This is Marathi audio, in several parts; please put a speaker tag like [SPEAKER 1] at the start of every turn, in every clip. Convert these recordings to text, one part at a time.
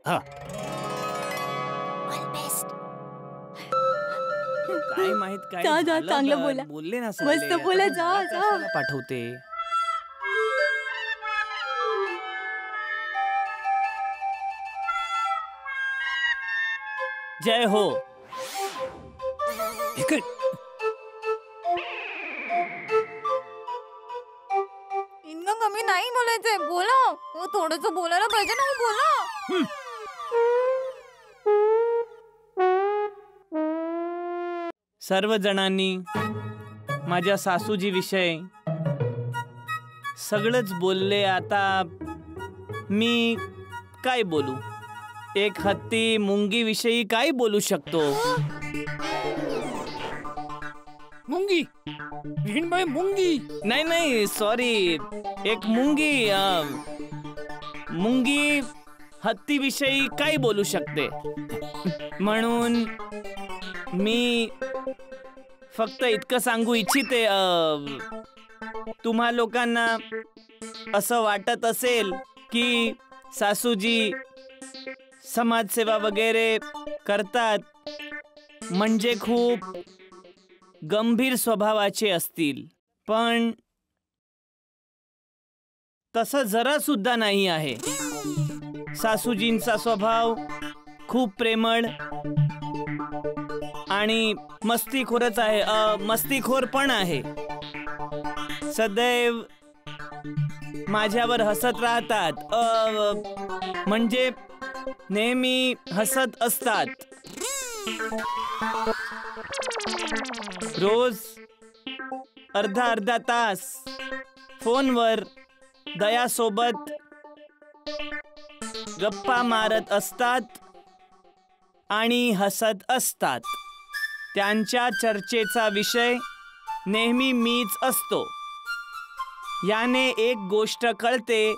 [SPEAKER 1] हा
[SPEAKER 2] काय माहित काय
[SPEAKER 3] जा,
[SPEAKER 2] झालं
[SPEAKER 3] चांगलं
[SPEAKER 2] तर.
[SPEAKER 3] बोला.
[SPEAKER 2] बोलले ना सगळे.
[SPEAKER 3] मस्त बोला,
[SPEAKER 2] आता
[SPEAKER 3] जा,
[SPEAKER 2] मला
[SPEAKER 3] जा.
[SPEAKER 2] कशाला पाठवते. जय हो.
[SPEAKER 1] इकडे
[SPEAKER 3] इतकं कमी नाही बोलायचंय, बोला. थोडंसं बोलायला पाहिजे ना, बोला.
[SPEAKER 2] सर्व जणांनी माझ्या सासूजी विषय सगळंच बोलले. आता मी काय बोलू? एक हत्ती मुंगी विषयी काय बोलू शकतो?
[SPEAKER 1] मुंगी विहीनबाई मुंगी.
[SPEAKER 2] नाही नाही सॉरी, एक मुंगी मुंगी हत्ती विषयी काय बोलू शकते? म्हणून मी फक्त इतकं सांगू इच्छिते, तुम्हा लोकांना असं वाटत असेल की सासूजी समाजसेवा वगैरे करतात म्हणजे खूप गंभीर स्वभावाचे असतील, पण तसं जरा सुद्धा नाही आहे. सासूजींचा स्वभाव खूप प्रेमळ आणि मस्तीखोरच आहे. मस्तीखोर पण आहे. सदैव माझ्यावर हसत राहतात, म्हणजे नेहमी हसत असतात. रोज अर्धा तास फोनवर दयासोबत गप्पा मारत असतात आणि हसत असतात. त्यांच्या चर्चेचा विषय नेहमी मीच असतो. याने एक गोष्ट कळते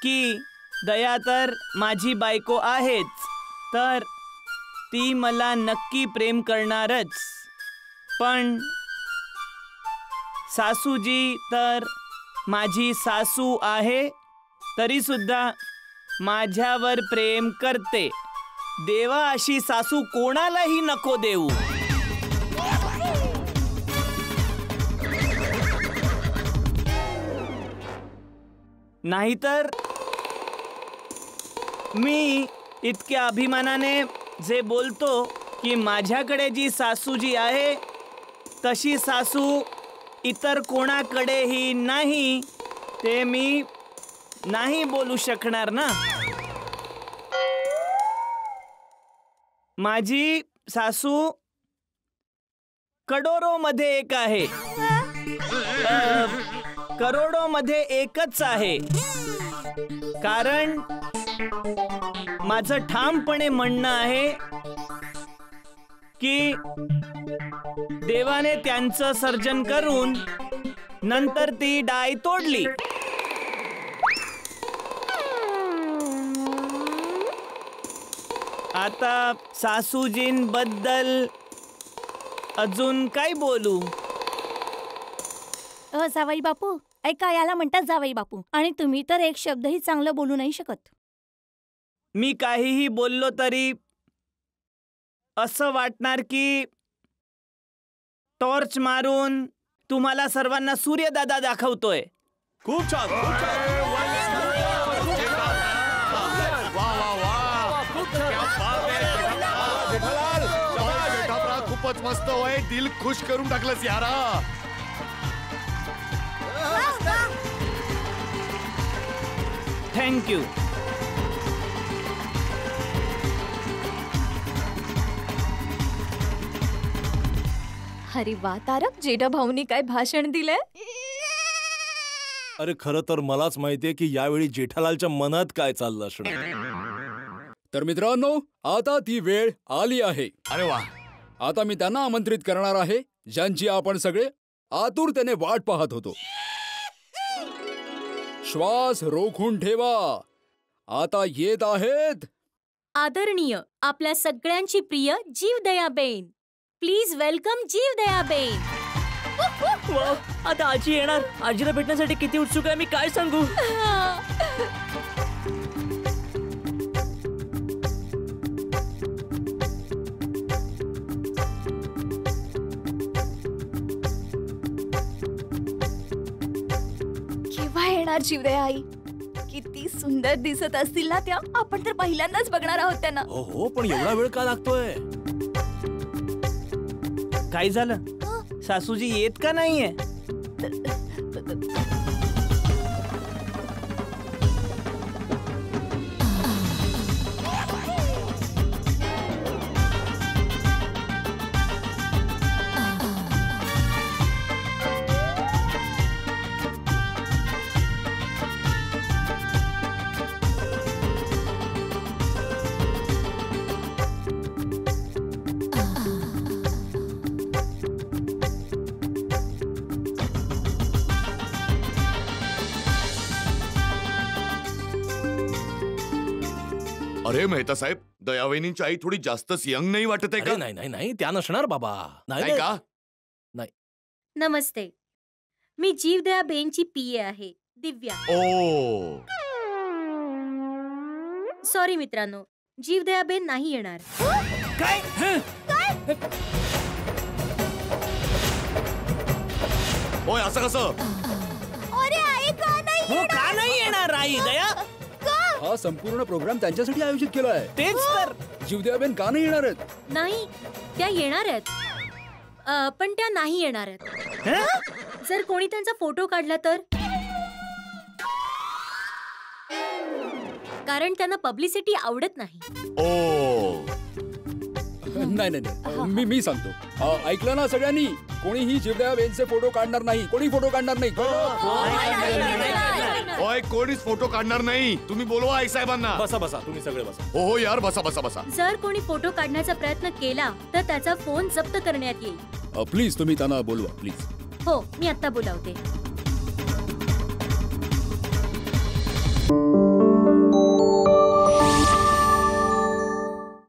[SPEAKER 2] की दया तर माझी बायको आहेच, तर ती मला नक्की प्रेम करणारच. पण सासूजी तर माझी सासू आहे, तरी सुद्धा माझ्यावर प्रेम करते. देवा अशी सासू कोणालाही नको देऊ. नाहीतर मी इतक्या अभिमानाने जे बोलतो की माझ्याकडे जी सासू जी आहे तशी सासू इतर कोणाकडेही नाही, ते मी नाही बोलू शकणार ना. माझी सासू करोडोमध्ये एक आहे, करोडोमध्ये एकच आहे. कारण माझं ठामपणे म्हणणं आहे की देवाने त्यांचं सर्जन करून नंतर ती डाय तोडली. आता सासूजींबद्दल अजून काय बोलू?
[SPEAKER 3] जावई बापू, ऐका, याला म्हणतात जावई बापू, आणि तुम्ही तर एक शब्दही चांगलं बोलू नाही शकत.
[SPEAKER 2] मी काहीही बोललो तरी असं वाटणार की टॉर्च मारून तुम्हाला सर्वांना सूर्यदादा दाखवतोय.
[SPEAKER 1] खूप छान, खूप छान.
[SPEAKER 4] खूपच मस्त होय, दिल खुश करून टाकलंस यारा.
[SPEAKER 2] थँक्यू.
[SPEAKER 3] अरे वा तारक, जेठा भाऊनी काय भाषण दिलंय.
[SPEAKER 5] अरे खरं तर मलाच माहितीये की यावेळी जेठालालच्या मनात काय चाललं असणार.
[SPEAKER 6] तर मित्रांनो, आता ती वेळ आली आहे.
[SPEAKER 4] अरे वा.
[SPEAKER 6] आता मी त्यांना आमंत्रित करणार आहे ज्यांची आपण सगळे आतुरतेने वाट पाहत होतो. श्वास रोखून ठेवा. आता येत आहेत
[SPEAKER 7] आदरणीय आपल्या सगळ्यांची प्रिय जीवदयाबेन. Please welcome जीवदयाबेन.
[SPEAKER 8] आता आजी येणार. आजीला भेटण्यासाठी किती उत्सुक आहे मी काय सांगू.
[SPEAKER 3] केव्हा येणार जीवदया आई? किती सुंदर दिसत असतील ना त्या. आपण तर पहिल्यांदाच बघणार आहोत त्यांना.
[SPEAKER 5] हो हो, पण एवढा वेळ का लागतोय?
[SPEAKER 2] काय झालं? सासूजी येत का नाहीये?
[SPEAKER 4] अरे मेहता साहेब, दयावहिनींची आई थोडी जास्तच यंग नाही वाटत आहे
[SPEAKER 5] अरे
[SPEAKER 4] का?
[SPEAKER 5] नाही नाही नाही, त्या नसणार बाबा.
[SPEAKER 4] नाही का?
[SPEAKER 7] नमस्ते, मी जीवदया बेनची पीए आहे, दिव्या.
[SPEAKER 4] ओ
[SPEAKER 7] सॉरी मित्रांनो, जीवदया बेन नाही येणार.
[SPEAKER 2] काय?
[SPEAKER 4] ओय, असं कसं?
[SPEAKER 3] अरे आई का नाही?
[SPEAKER 2] हो, का नाही येणार आई दया?
[SPEAKER 6] हा संपूर्ण प्रोग्राम त्यांच्यासाठी आयोजित केला आहे.
[SPEAKER 2] तेच तर.
[SPEAKER 6] जीवदयाबेन का नाही येणार आहेत?
[SPEAKER 7] नाही, त्या येणार आहेत. पण त्या नाही येणार आहेत. जर कोणी त्यांचा फोटो काढला तर? कारण त्यांना पब्लिसिटी आवडत नाही.
[SPEAKER 4] ओ
[SPEAKER 6] नाही नाही नाही, मी सांगतो. ऐकलं ना सगळ्यांनी? कोणीही जीवदयाबेनचे फोटो काढणार नाही. कोणी फोटो काढणार नाही.
[SPEAKER 4] ओय, कोणीच फोटो काढणार नाही. तुम्ही बोलवा आई साहेबांना.
[SPEAKER 5] बसा बसा, तुम्ही सगळे बसा.
[SPEAKER 4] हो हो यार, बसा बसा बसा.
[SPEAKER 7] जर कोणी फोटो काढण्याचा प्रयत्न केला तर त्याचा फोन जप्त करण्यात येईल.
[SPEAKER 6] प्लीज तुम्ही त्यांना बोलवा प्लीज.
[SPEAKER 7] हो, मी आता बोलावते.